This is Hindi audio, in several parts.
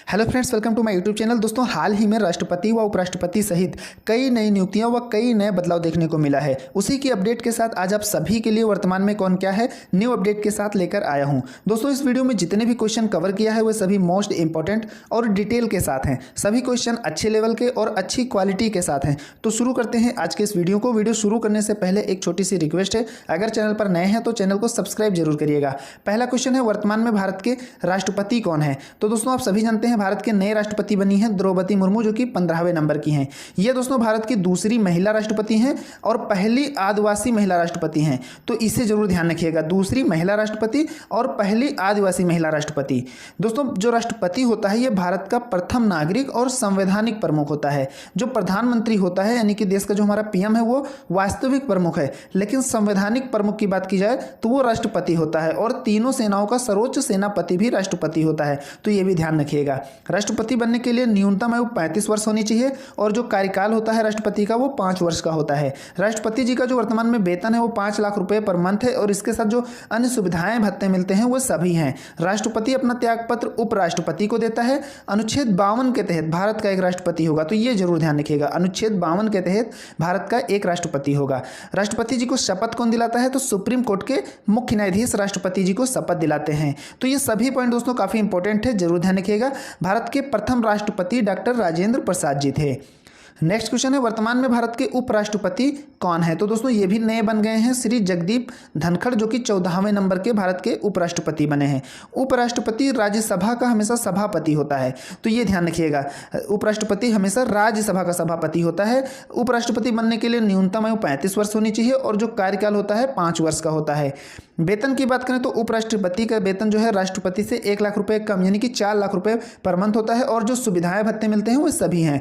Hello friends, welcome to my YouTube channel. दोस्तों, हाल ही में राष्ट्रपति व उपराष्ट्रपति सहित कई नई नियुक्तियां व कई नए बदलाव देखने को मिला है। उसी की अपडेट के साथ आज आप सभी के लिए वर्तमान में कौन क्या है न्यू अपडेट के साथ लेकर आया हूं। दोस्तों, इस वीडियो में जितने भी क्वेश्चन कवर किया है वे सभी मोस्ट इंपॉर्टेंट और डिटेल के साथ हैं। सभी क्वेश्चन अच्छे लेवल के और अच्छी क्वालिटी के साथ हैं। तो शुरू करते हैं आज के इस वीडियो को। वीडियो शुरू करने से पहले एक छोटी सी रिक्वेस्ट है, अगर चैनल पर नए हैं तो चैनल को सब्सक्राइब जरूर करिएगा। पहला क्वेश्चन है, वर्तमान में भारत के राष्ट्रपति कौन है। तो दोस्तों, आप सभी जानते हैं भारत के नए राष्ट्रपति बनी हैं द्रौपदी मुर्मू, जो कि 15वें नंबर की हैं। ये दोस्तों भारत की दूसरी महिला राष्ट्रपति हैं और पहली आदिवासी महिला राष्ट्रपति हैं। तो इसे जरूर ध्यान रखिएगा, दूसरी महिला राष्ट्रपति और पहली आदिवासी महिला राष्ट्रपति। दोस्तों, जो राष्ट्रपति होता है ये भारत का प्रथम नागरिक और संवैधानिक प्रमुख होता है। जो प्रधानमंत्री होता है यानी कि देश का जो हमारा पीएम है वो वास्तविक प्रमुख है, लेकिन संवैधानिक प्रमुख की बात की जाए तो वो राष्ट्रपति होता है। और तीनों सेनाओं का सर्वोच्च सेनापति भी राष्ट्रपति होता है। तो ये भी ध्यान रखिएगा। राष्ट्रपति बनने के लिए न्यूनतम आयु 35 वर्ष होनी चाहिए और जो कार्यकाल होता है राष्ट्रपति का वो 5 वर्ष का होता है। राष्ट्रपति जी का जो वर्तमान में वेतन है वो 5 लाख रुपए पर मंथ है और इसके साथ जो अन्य सुविधाएं भत्ते मिलते हैं वो सभी हैं। राष्ट्रपति अपना त्यागपत्र उपराष्ट्रपति को देता है। अनुच्छेद 52 के तहत भारत का एक राष्ट्रपति होगा, तो ये जरूर ध्यान रखिएगा। अनुच्छेद 52 के तहत भारत का एक राष्ट्रपति होगा। राष्ट्रपति जी को शपथ कौन दिलाता है, तो सुप्रीम कोर्ट के मुख्य न्यायाधीश राष्ट्रपति जी को शपथ दिलाते हैं। तो ये सभी पॉइंट दोस्तों काफी इंपॉर्टेंट है, जरूर ध्यान रखिएगा। भारत के प्रथम राष्ट्रपति डॉक्टर राजेंद्र प्रसाद जी थे। नेक्स्ट क्वेश्चन है, वर्तमान में भारत के उपराष्ट्रपति कौन है। तो दोस्तों ये भी नए बन गए हैं, श्री जगदीप धनखड़, जो कि 14वें नंबर के भारत के उपराष्ट्रपति बने हैं। उपराष्ट्रपति राज्यसभा का हमेशा सभापति होता है, तो ये ध्यान रखिएगा। उपराष्ट्रपति हमेशा राज्यसभा का सभापति होता है। उपराष्ट्रपति बनने के लिए न्यूनतम आयु 35 वर्ष होनी चाहिए और जो कार्यकाल होता है 5 वर्ष का होता है। वेतन की बात करें तो उपराष्ट्रपति का वेतन जो है राष्ट्रपति से 1 लाख रुपए कम यानी कि 4 लाख रुपए पर मंथ होता है और जो सुविधाएं भत्ते मिलते हैं वो सभी हैं।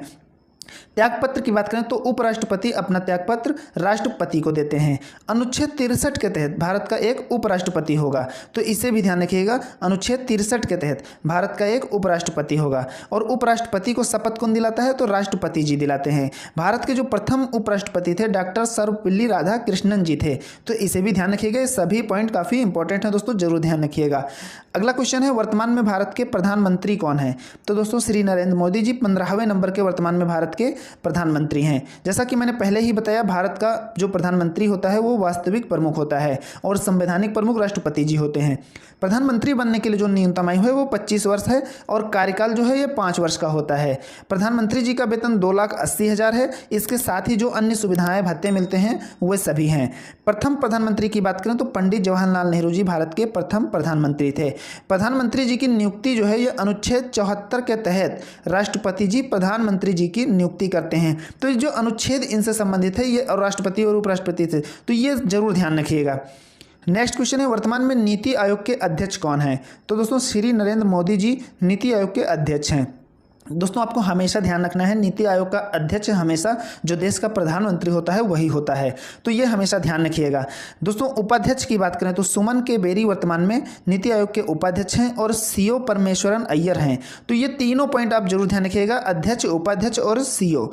त्यागपत्र की बात करें तो उपराष्ट्रपति अपना त्यागपत्र राष्ट्रपति को देते हैं। अनुच्छेद 63 के तहत भारत का एक उपराष्ट्रपति होगा, तो इसे भी ध्यान रखिएगा। अनुच्छेद 63 के तहत भारत का एक उपराष्ट्रपति होगा और उपराष्ट्रपति को शपथ कौन दिलाता है, तो राष्ट्रपति जी दिलाते हैं। भारत के जो प्रथम उपराष्ट्रपति थे डॉक्टर सर्वपल्ली राधाकृष्णन जी थे, तो इसे भी ध्यान रखिएगा। ये सभी पॉइंट काफी इंपॉर्टेंट है दोस्तों, जरूर ध्यान रखिएगा। अगला क्वेश्चन है, वर्तमान में भारत के प्रधानमंत्री कौन है। तो दोस्तों श्री नरेंद्र मोदी जी 15वें नंबर के वर्तमान में भारत के प्रधानमंत्री हैं। जैसा कि मैंने पहले ही बताया, भारत का जो प्रधानमंत्री होता है वो वास्तविक प्रमुख होता है और संवैधानिक प्रमुख राष्ट्रपति जी होते हैं। प्रधानमंत्री बनने के लिए जो न्यूनतम आयु है वो 25 वर्ष है और कार्यकाल जो है ये 5 वर्ष का होता है। प्रधानमंत्री जी का वेतन 2,80,000 है। इसके साथ ही जो अन्य सुविधाएं भत्ते मिलते हैं वे सभी हैं। प्रथम प्रधानमंत्री की बात करें तो पंडित जवाहरलाल नेहरू जी भारत के प्रथम प्रधानमंत्री थे। प्रधानमंत्री जी की नियुक्ति जो है ये अनुच्छेद 74 के तहत राष्ट्रपति जी प्रधानमंत्री जी की नियुक्ति करते हैं। तो ये जो अनुच्छेद इनसे संबंधित है ये और राष्ट्रपति और उपराष्ट्रपति थे, तो ये जरूर ध्यान रखिएगा। नेक्स्ट क्वेश्चन है, वर्तमान में नीति आयोग के अध्यक्ष कौन है। तो दोस्तों श्री नरेंद्र मोदी जी नीति आयोग के अध्यक्ष हैं। दोस्तों आपको हमेशा ध्यान रखना है, नीति आयोग का अध्यक्ष हमेशा जो देश का प्रधानमंत्री होता है वही होता है, तो ये हमेशा ध्यान रखिएगा। दोस्तों उपाध्यक्ष की बात करें तो सुमन के बेरी वर्तमान में नीति आयोग के उपाध्यक्ष हैं और सीओ परमेश्वरन अय्यर हैं। तो ये तीनों पॉइंट आप जरूर ध्यान रखिएगा, अध्यक्ष, उपाध्यक्ष और सीओ।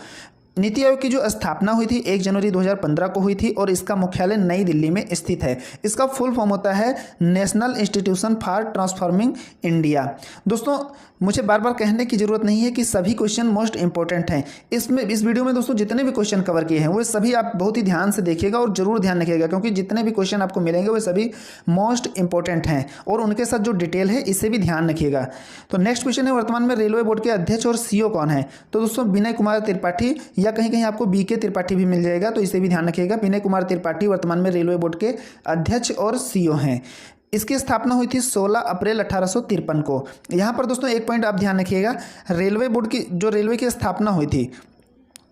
नीति आयोग की जो स्थापना हुई थी 1 जनवरी 2015 को हुई थी और इसका मुख्यालय नई दिल्ली में स्थित है। इसका फुल फॉर्म होता है national institution for transforming India. दोस्तों मुझे बार बार कहने की जरूरत नहीं है कि सभी क्वेश्चन मोस्ट इंपॉर्टेंट हैं। इस वीडियो में दोस्तों जितने भी क्वेश्चन कवर किए हैं वो सभी आप बहुत ही ध्यान से देखिएगा और जरूर ध्यान रखिएगा, क्योंकि जितने भी क्वेश्चन आपको मिलेंगे वो सभी मोस्ट इंपॉर्टेंट हैं और उनके साथ जो डिटेल है इसे भी ध्यान रखिएगा। तो नेक्स्ट क्वेश्चन है, वर्तमान में रेलवे बोर्ड के अध्यक्ष और सीओ कौन है। तो दोस्तों विनय कुमार त्रिपाठी या कहीं कहीं आपको बीके त्रिपाठी भी मिल जाएगा, तो इसे भी ध्यान रखिएगा। विनय कुमार त्रिपाठी वर्तमान में रेलवे बोर्ड के अध्यक्ष और सीओ हैं। इसकी स्थापना हुई थी 16 अप्रैल 1853 को। यहाँ पर दोस्तों एक पॉइंट आप ध्यान रखिएगा, रेलवे बोर्ड की जो रेलवे की स्थापना हुई थी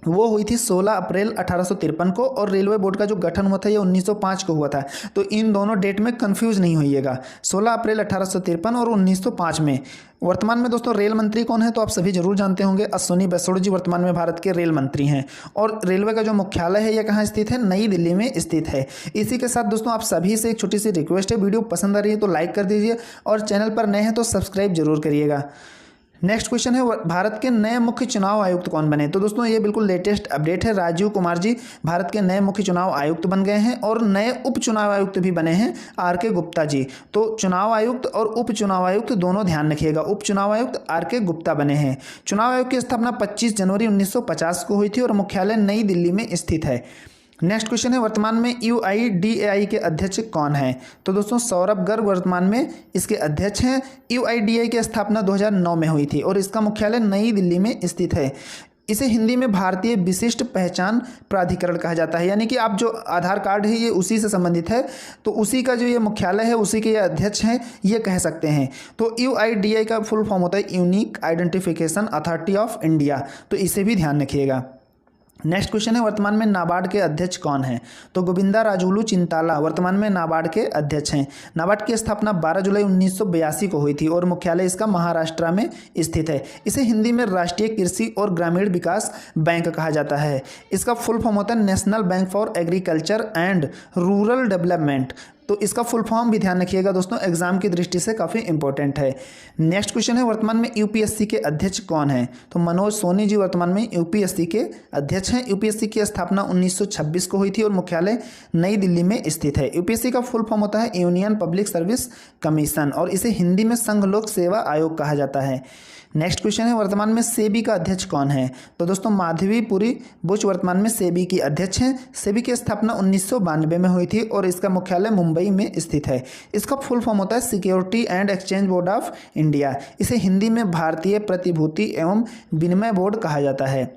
वो हुई थी 16 अप्रैल 1853 को और रेलवे बोर्ड का जो गठन हुआ था ये 1905 को हुआ था। तो इन दोनों डेट में कंफ्यूज नहीं होइएगा, 16 अप्रैल 1853 और 1905 में। वर्तमान में दोस्तों रेल मंत्री कौन है, तो आप सभी जरूर जानते होंगे, अश्विनी वैष्णव जी वर्तमान में भारत के रेल मंत्री हैं। और रेलवे का जो मुख्यालय है यह कहाँ स्थित है, नई दिल्ली में स्थित है। इसी के साथ दोस्तों आप सभी से एक छोटी सी रिक्वेस्ट है, वीडियो पसंद आ रही है तो लाइक कर दीजिए और चैनल पर नए हैं तो सब्सक्राइब जरूर करिएगा। नेक्स्ट क्वेश्चन है भारत के नए मुख्य चुनाव आयुक्त कौन बने। तो दोस्तों ये बिल्कुल लेटेस्ट अपडेट है, राजीव कुमार जी भारत के नए मुख्य चुनाव आयुक्त बन गए हैं और नए उप चुनाव आयुक्त भी बने हैं आर.के. गुप्ता जी। तो चुनाव आयुक्त और उप चुनाव आयुक्त दोनों ध्यान रखिएगा। उप चुनाव आयुक्त आर.के. गुप्ता बने हैं। चुनाव आयोग की स्थापना 25 जनवरी 1950 को हुई थी और मुख्यालय नई दिल्ली में स्थित है। नेक्स्ट क्वेश्चन है वर्तमान में UIDAI के अध्यक्ष कौन है। तो दोस्तों सौरभ गर्ग वर्तमान में इसके अध्यक्ष हैं। UIDAI की स्थापना 2009 में हुई थी और इसका मुख्यालय नई दिल्ली में स्थित है। इसे हिंदी में भारतीय विशिष्ट पहचान प्राधिकरण कहा जाता है, यानी कि आप जो आधार कार्ड है ये उसी से संबंधित है, तो उसी का जो ये मुख्यालय है उसी के ये अध्यक्ष हैं, ये कह सकते हैं। तो UIDAI का फुल फॉर्म होता है unique identification authority of India, तो इसे भी ध्यान रखिएगा। नेक्स्ट क्वेश्चन है वर्तमान में नाबार्ड के अध्यक्ष कौन हैं। तो गोविंदा राजुलू चिंताला वर्तमान में नाबार्ड के अध्यक्ष हैं। नाबार्ड की स्थापना 12 जुलाई 1982 को हुई थी और मुख्यालय इसका महाराष्ट्र में स्थित है। इसे हिंदी में राष्ट्रीय कृषि और ग्रामीण विकास बैंक कहा जाता है। इसका फुल फॉर्म होता है national bank for agriculture and rural development. तो इसका फुल फॉर्म भी ध्यान रखिएगा दोस्तों, एग्जाम की दृष्टि से काफ़ी इंपॉर्टेंट है। नेक्स्ट क्वेश्चन है वर्तमान में UPSC के अध्यक्ष कौन हैं। तो मनोज सोनी जी वर्तमान में UPSC के अध्यक्ष हैं। UPSC की स्थापना 1926 को हुई थी और मुख्यालय नई दिल्ली में स्थित है। UPSC का फुल फॉर्म होता है यूनियन पब्लिक सर्विस कमीशन और इसे हिंदी में संघ लोक सेवा आयोग कहा जाता है। नेक्स्ट क्वेश्चन है वर्तमान में सेबी का अध्यक्ष कौन है। तो दोस्तों माधवीपुरी बुच वर्तमान में सेबी की अध्यक्ष हैं। सेबी की स्थापना 1992 में हुई थी और इसका मुख्यालय मुंबई में स्थित है। इसका फुल फॉर्म होता है security and exchange board of India. इसे हिंदी में भारतीय प्रतिभूति एवं विनिमय बोर्ड कहा जाता है।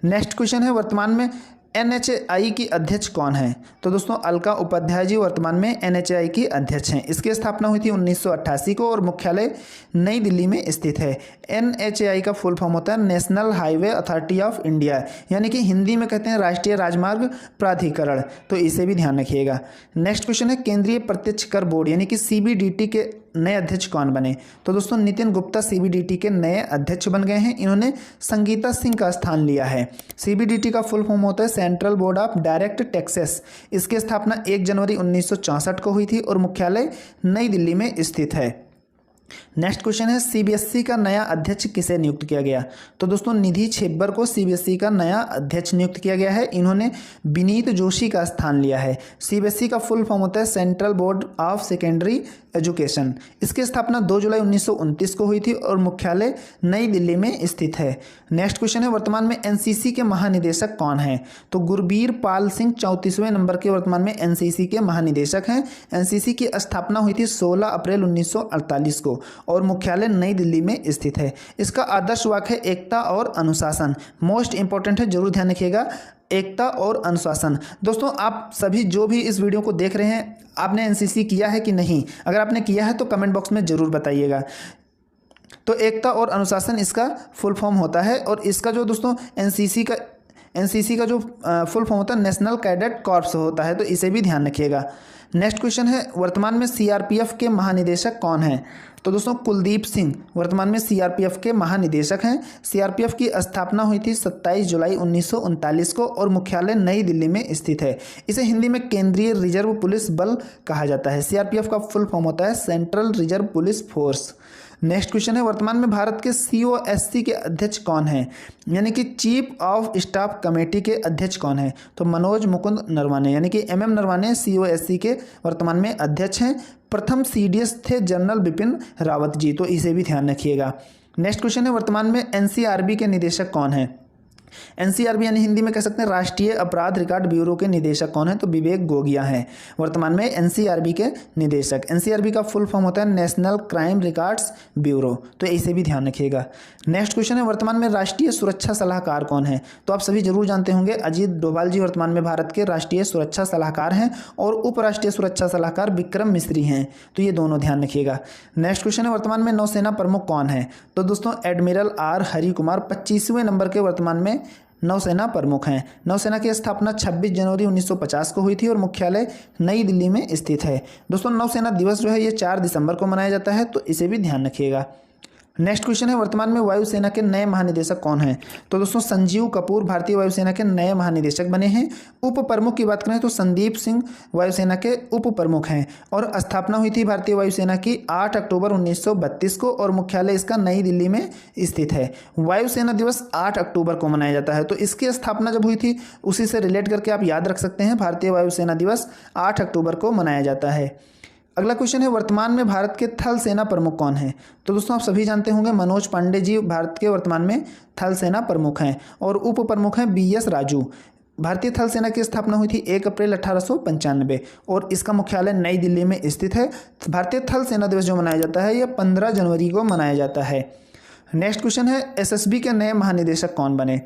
नेक्स्ट क्वेश्चन है वर्तमान में NHAI की अध्यक्ष कौन है। तो दोस्तों अलका उपाध्याय जी वर्तमान में NHAI की अध्यक्ष हैं। इसकी स्थापना हुई थी 1988 को और मुख्यालय नई दिल्ली में स्थित है। NHAI का फुल फॉर्म होता है national highway authority of India, यानी कि हिंदी में कहते हैं राष्ट्रीय राजमार्ग प्राधिकरण, तो इसे भी ध्यान रखिएगा। नेक्स्ट क्वेश्चन है केंद्रीय प्रत्यक्ष कर बोर्ड यानी कि CBDT के नए अध्यक्ष कौन बने। तो दोस्तों नितिन गुप्ता CBDT के नए अध्यक्ष बन गए हैं। इन्होंने संगीता सिंह का स्थान लिया है। CBDT का फुल फॉर्म होता है central board of direct taxes. इसकी स्थापना 1 जनवरी 1964 को हुई थी और मुख्यालय नई दिल्ली में स्थित है। नेक्स्ट क्वेश्चन है CBSE का नया अध्यक्ष किसे नियुक्त किया गया। तो दोस्तों निधि छेब्बर को CBSE का नया अध्यक्ष नियुक्त किया गया है। इन्होंने विनीत जोशी का स्थान लिया है। CBSE का फुल फॉर्म होता है central board of secondary education. इसकी स्थापना 2 जुलाई 1929 को हुई थी और मुख्यालय नई दिल्ली में स्थित है। नेक्स्ट क्वेश्चन है वर्तमान में NCC के महानिदेशक कौन हैं। तो गुरबीर पाल सिंह 34वें नंबर के वर्तमान में NCC के महानिदेशक हैं। NCC की स्थापना हुई थी 16 अप्रैल 1948 को और मुख्यालय नई दिल्ली में स्थित है। इसका आदर्श वाक्य है एकता और अनुशासन। मोस्ट इंपॉर्टेंट है, जरूर ध्यान रखिएगा, एकता और अनुशासन। दोस्तों आप सभी जो भी इस वीडियो को देख रहे हैं, आपने NCC किया है कि नहीं? अगर आपने किया है तो कमेंट बॉक्स में जरूर बताइएगा। तो एकता और अनुशासन इसका फुल फॉर्म होता है और इसका जो दोस्तों NCC का जो फुल फॉर्म होता है नेशनल कैडेट कॉर्प्स होता है, तो इसे भी ध्यान रखिएगा। नेक्स्ट क्वेश्चन है वर्तमान में CRPF के महानिदेशक कौन हैं। तो दोस्तों कुलदीप सिंह वर्तमान में CRPF के महानिदेशक हैं। CRPF की स्थापना हुई थी 27 जुलाई 1939 को और मुख्यालय नई दिल्ली में स्थित है। इसे हिंदी में केंद्रीय रिजर्व पुलिस बल कहा जाता है। CRPF का फुल फॉर्म होता है central reserve police force. Next question है वर्तमान में भारत के COSC के अध्यक्ष कौन हैं, यानी कि चीफ ऑफ स्टाफ कमेटी के अध्यक्ष कौन हैं। तो मनोज मुकुंद नरवाने यानी कि MM नरवाने COSC के वर्तमान में अध्यक्ष हैं। प्रथम CDS थे जनरल बिपिन रावत जी, तो इसे भी ध्यान रखिएगा। नेक्स्ट क्वेश्चन है वर्तमान में NCRB के निदेशक कौन हैं। NCRB यानी हिंदी में कह सकते हैं राष्ट्रीय अपराध रिकॉर्ड ब्यूरो के निदेशक कौन है। तो विवेक गोगिया हैं वर्तमान में NCRB के निदेशक। NCRB का फुल फॉर्म होता है नेशनल क्राइम रिकॉर्ड्स ब्यूरो, तो इसे भी ध्यान रखिएगा। नेक्स्ट क्वेश्चन है वर्तमान में राष्ट्रीय सुरक्षा सलाहकार कौन है। तो आप सभी जरूर जानते होंगे अजीत डोभाल जी वर्तमान में भारत के राष्ट्रीय सुरक्षा सलाहकार हैं और उपराष्ट्रीय सुरक्षा सलाहकार विक्रम मिश्री हैं, तो ये दोनों ध्यान रखिएगा। नेक्स्ट क्वेश्चन है वर्तमान में नौसेना प्रमुख कौन है। तो दोस्तों एडमिरल R हरि कुमार 25वें नंबर के वर्तमान में नौसेना प्रमुख हैं। नौसेना की स्थापना 26 जनवरी 1950 को हुई थी और मुख्यालय नई दिल्ली में स्थित है। दोस्तों नौसेना दिवस जो है ये 4 दिसंबर को मनाया जाता है, तो इसे भी ध्यान रखिएगा। नेक्स्ट क्वेश्चन है, वर्तमान में वायुसेना के नए महानिदेशक कौन हैं? तो दोस्तों संजीव कपूर भारतीय वायुसेना के नए महानिदेशक बने हैं। उप प्रमुख की बात करें तो संदीप सिंह वायुसेना के उप प्रमुख हैं और स्थापना हुई थी भारतीय वायुसेना की 8 अक्टूबर 1932 को और मुख्यालय इसका नई दिल्ली में स्थित है। वायुसेना दिवस 8 अक्टूबर को मनाया जाता है, तो इसकी स्थापना जब हुई थी उसी से रिलेट करके आप याद रख सकते हैं, भारतीय वायुसेना दिवस 8 अक्टूबर को मनाया जाता है। अगला क्वेश्चन है, वर्तमान में भारत के थल सेना प्रमुख कौन हैं? तो दोस्तों आप सभी जानते होंगे मनोज पांडे जी भारत के वर्तमान में थल सेना प्रमुख हैं और उप प्रमुख हैं BS राजू। भारतीय थल सेना की स्थापना हुई थी 1 अप्रैल 1895 और इसका मुख्यालय नई दिल्ली में स्थित है। भारतीय थल सेना दिवस जो मनाया जाता है यह 15 जनवरी को मनाया जाता है। नेक्स्ट क्वेश्चन है, SSB के नए महानिदेशक कौन बने?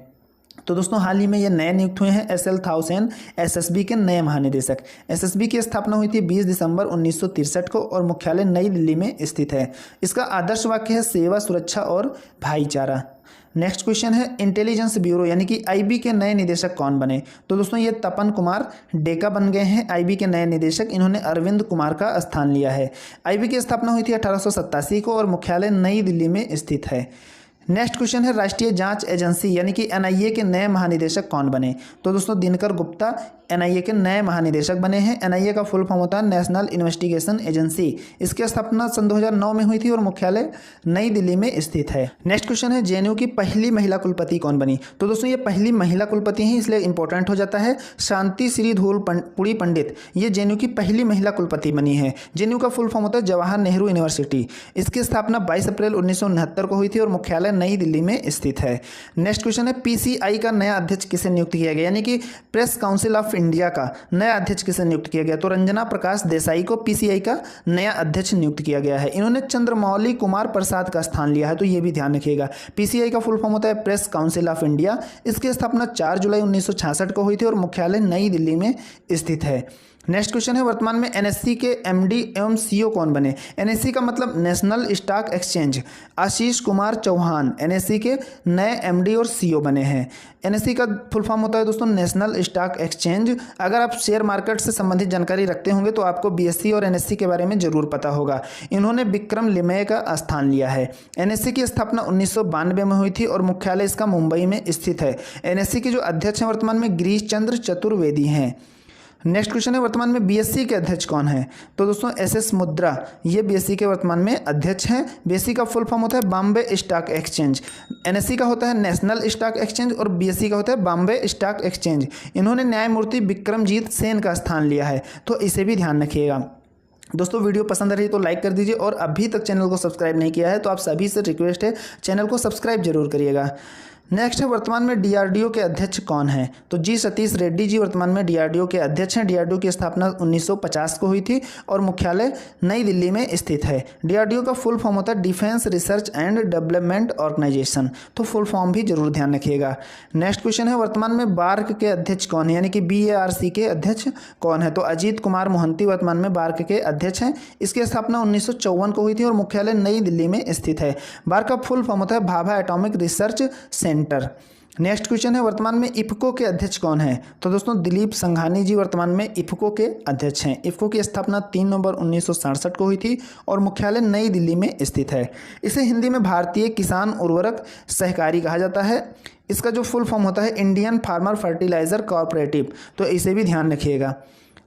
तो दोस्तों हाल ही में ये नए नियुक्त हुए हैं SL थाउसेन SSB के नए महानिदेशक। SSB की स्थापना हुई थी 20 दिसंबर 1963 को और मुख्यालय नई दिल्ली में स्थित है। इसका आदर्श वाक्य है सेवा, सुरक्षा और भाईचारा। नेक्स्ट क्वेश्चन है, इंटेलिजेंस ब्यूरो यानी कि IB के नए निदेशक कौन बने? तो दोस्तों ये तपन कुमार डेका बन गए हैं IB के नए निदेशक। इन्होंने अरविंद कुमार का स्थान लिया है। IB की स्थापना हुई थी 1887 को और मुख्यालय नई दिल्ली में स्थित है। नेक्स्ट क्वेश्चन है, राष्ट्रीय जांच एजेंसी यानी कि NIA के नए महानिदेशक कौन बने? तो दोस्तों दिनकर गुप्ता NIA के नए महानिदेशक बने हैं। NIA का फुल फॉर्म होता है नेशनल इन्वेस्टिगेशन एजेंसी। इसकी स्थापना सन 2009 में हुई थी और मुख्यालय नई दिल्ली में स्थित है। नेक्स्ट क्वेश्चन है, JNU की पहली महिला कुलपति कौन बनी? तो दोस्तों ये पहली महिला कुलपति हैं इसलिए इंपॉर्टेंट हो जाता है। शांति श्री धूलपुरी पंडित ये JNU की पहली महिला कुलपति बनी है। JNU का फुल फॉर्म होता है जवाहर नेहरू यूनिवर्सिटी। इसकी स्थापना 22 अप्रैल 1969 को हुई थी और मुख्यालय नई दिल्ली में स्थित है। नेक्स्ट क्वेश्चन है, PCI का नया अध्यक्ष किसे नियुक्त किया गया यानी कि प्रेस काउंसिल ऑफ इंडिया का नया अध्यक्ष किसे नियुक्त किया गया? तो रंजना प्रकाश देसाई को PCI का नया अध्यक्ष नियुक्त किया गया है। इन्होंने चंद्रमौली कुमार प्रसाद का स्थान लिया है, तो ये भी ध्यान रखिएगा। PCI का फुल फॉर्म होता है प्रेस काउंसिल ऑफ इंडिया। इसकी स्थापना 4 जुलाई 1966 को हुई थी और मुख्यालय नई दिल्ली में स्थित है। नेक्स्ट क्वेश्चन है, वर्तमान में NSE के MD एवं CEO कौन बने? NSE का मतलब national stock exchange. Ashish Kumar Chauhan NSE के नए MD और CEO बने हैं। NSE का फुल फॉर्म होता है दोस्तों नेशनल स्टॉक एक्सचेंज। अगर आप शेयर मार्केट से संबंधित जानकारी रखते होंगे तो आपको BSE और NSE के बारे में जरूर पता होगा। इन्होंने विक्रम लिमये का स्थान लिया है। NSE की स्थापना 1992 में हुई थी और मुख्यालय इसका मुंबई में स्थित है। NSE के जो अध्यक्ष हैं वर्तमान में गिरीश चंद्र चतुर्वेदी हैं। नेक्स्ट क्वेश्चन है, वर्तमान में BSE के अध्यक्ष कौन है? तो दोस्तों SS मुद्रा ये BSE के वर्तमान में अध्यक्ष हैं। BSE का फुल फॉर्म होता है बॉम्बे स्टॉक एक्सचेंज। NSE का होता है नेशनल स्टॉक एक्सचेंज और BSE का होता है बॉम्बे स्टॉक एक्सचेंज। इन्होंने न्यायमूर्ति विक्रमजीत सेन का स्थान लिया है, तो इसे भी ध्यान रखिएगा। दोस्तों वीडियो पसंद आ रही है तो लाइक कर दीजिए और अभी तक चैनल को सब्सक्राइब नहीं किया है तो आप सभी से रिक्वेस्ट है चैनल को सब्सक्राइब जरूर करिएगा। नेक्स्ट है, वर्तमान में DRDO के अध्यक्ष कौन हैं? तो G सतीश रेड्डी जी वर्तमान में DRDO के अध्यक्ष हैं। DRDO की स्थापना 1950 को हुई थी और मुख्यालय नई दिल्ली में स्थित है। DRDO का फुल फॉर्म होता है defence research and development organisation, तो फुल फॉर्म भी जरूर ध्यान रखिएगा। नेक्स्ट क्वेश्चन है, वर्तमान में बार्क के अध्यक्ष कौन है यानी कि BARC के अध्यक्ष कौन है? तो अजीत कुमार मोहंती वर्तमान में बार्क के अध्यक्ष हैं। इसकी स्थापना 1954 को हुई थी और मुख्यालय नई दिल्ली में स्थित है। बार्क का फुल फॉर्म होता है Bhabha atomic research centre. Next question है, वर्तमान में IFFCO के अध्यक्ष कौन है? तो दोस्तों दिलीप संघानी जी वर्तमान में IFFCO के अध्यक्ष हैं। IFFCO की स्थापना 3 नवंबर 1967 को हुई थी और मुख्यालय नई दिल्ली में स्थित है। इसे हिंदी में भारतीय किसान उर्वरक सहकारी कहा जाता है। इसका जो फुल फॉर्म होता है इंडियन फार्मर फर्टिलाइजर कॉर्पोरेटिव, तो इसे भी ध्यान रखिएगा।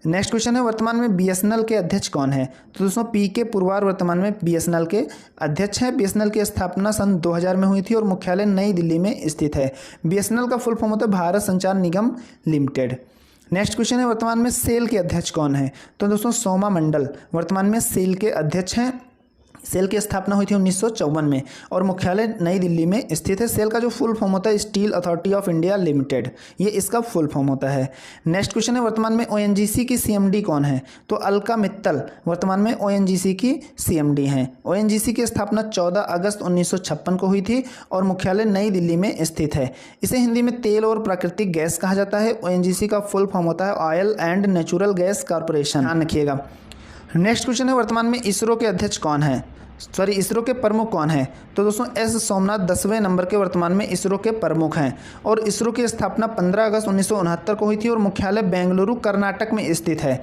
नेक्स्ट क्वेश्चन है, वर्तमान में BSNL के अध्यक्ष कौन है? तो दोस्तों PK पुरवार वर्तमान में BSNL के अध्यक्ष हैं। BSNL की स्थापना सन 2000 में हुई थी और मुख्यालय नई दिल्ली में स्थित है। BSNL का फुल फॉर्म होता है भारत संचार निगम लिमिटेड। नेक्स्ट क्वेश्चन है, वर्तमान में सेल के अध्यक्ष कौन है? तो दोस्तों सोमा मंडल वर्तमान में सेल के अध्यक्ष हैं। सेल की स्थापना हुई थी 1954 में और मुख्यालय नई दिल्ली में स्थित है। सेल का जो फुल फॉर्म होता है steel authority of India limited, ये इसका फुल फॉर्म होता है। नेक्स्ट क्वेश्चन है, वर्तमान में ONGC की CMD कौन है? तो अलका मित्तल वर्तमान में ONGC की CMD हैं। ONGC की स्थापना 14 अगस्त 1956 को हुई थी और मुख्यालय नई दिल्ली में स्थित है। इसे हिंदी में तेल और प्राकृतिक गैस कहा जाता है। ONGC का फुल फॉर्म होता है oil and natural gas corporation, ध्यान रखिएगा। नेक्स्ट क्वेश्चन है, वर्तमान में ISRO के अध्यक्ष कौन है? इसरो के प्रमुख कौन हैं? तो दोस्तों एस सोमनाथ 10वें नंबर के वर्तमान में इसरो के प्रमुख हैं। और इसरो की स्थापना 15 अगस्त 1969 को हुई थी और मुख्यालय बेंगलुरु कर्नाटक में स्थित है।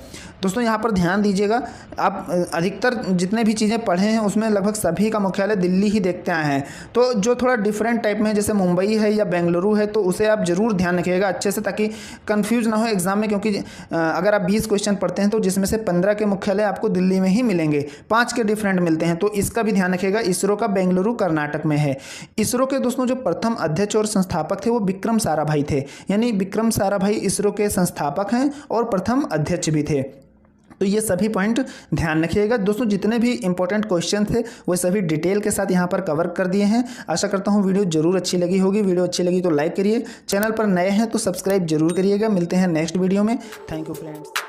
दोस्तों यहाँ पर ध्यान दीजिएगा, आप अधिकतर जितने भी चीज़ें पढ़े हैं उसमें लगभग सभी का मुख्यालय दिल्ली ही देखते आए हैं। तो जो थोड़ा डिफरेंट टाइप में जैसे मुंबई है या बेंगलुरु है तो उसे आप ज़रूर ध्यान रखिएगा अच्छे से, ताकि कन्फ्यूज ना हो एग्जाम में। क्योंकि अगर आप 20 क्वेश्चन पढ़ते हैं तो जिसमें से 15 के मुख्यालय आपको दिल्ली में ही मिलेंगे, 5 के डिफरेंट मिलते हैं। तो इसका भी ध्यान रखिएगा। इसरो का बेंगलुरु कर्नाटक में है। इसरो के दोस्तों जो प्रथम अध्यक्ष और संस्थापक थे वो विक्रम साराभाई थे, यानी विक्रम साराभाई इसरो के संस्थापक हैं और प्रथम अध्यक्ष भी थे। तो ये सभी पॉइंट ध्यान रखिएगा। दोस्तों जितने भी इंपॉर्टेंट क्वेश्चन थे वो सभी डिटेल के साथ यहाँ पर कवर कर दिए हैं। आशा करता हूँ वीडियो जरूर अच्छी लगी होगी। वीडियो अच्छी लगी तो लाइक करिए, चैनल पर नए हैं तो सब्सक्राइब जरूर करिएगा। मिलते हैं नेक्स्ट वीडियो में। Thank you friends.